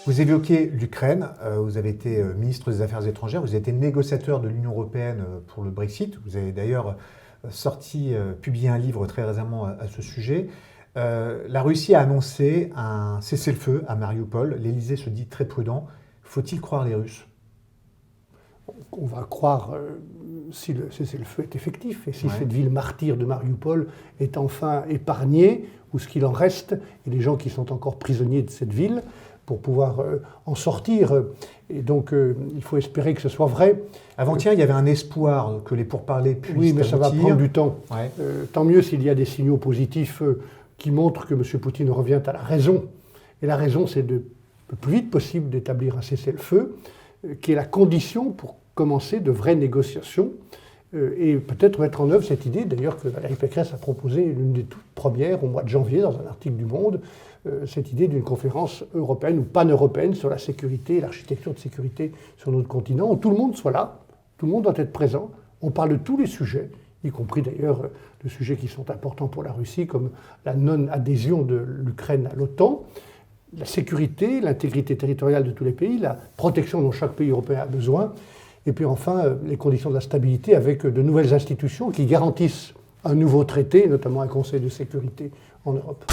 Vous évoquez l'Ukraine, vous avez été ministre des Affaires étrangères, vous avez été négociateur de l'Union européenne pour le Brexit. Vous avez d'ailleurs publié un livre très récemment à ce sujet. La Russie a annoncé un cessez-le-feu à Mariupol. L'Élysée se dit très prudent. Faut-il croire les Russes? On va croire si le cessez-le-feu est effectif et si Ouais. cette ville martyre de Mariupol est enfin épargnée, ou ce qu'il en reste, et les gens qui sont encore prisonniers de cette ville, pour pouvoir en sortir. Et donc, il faut espérer que ce soit vrai. Avant-hier, il y avait un espoir que les pourparlers puissent Oui, mais ça va aboutir. prendre du temps. Ouais. Tant mieux s'il y a des signaux positifs qui montrent que M. Poutine revient à la raison. Et la raison, c'est le plus vite possible d'établir un cessez-le-feu, qui est la condition pour commencer de vraies négociations et peut-être mettre en œuvre cette idée, d'ailleurs que Valérie Pécresse a proposé l'une des toutes premières au mois de janvier dans un article du Monde, cette idée d'une conférence européenne ou pan-européenne sur la sécurité et l'architecture de sécurité sur notre continent, où tout le monde soit là, tout le monde doit être présent, on parle de tous les sujets, y compris d'ailleurs de sujets qui sont importants pour la Russie, comme la non-adhésion de l'Ukraine à l'OTAN, la sécurité, l'intégrité territoriale de tous les pays, la protection dont chaque pays européen a besoin, et puis enfin les conditions de la stabilité avec de nouvelles institutions qui garantissent un nouveau traité, notamment un Conseil de sécurité en Europe.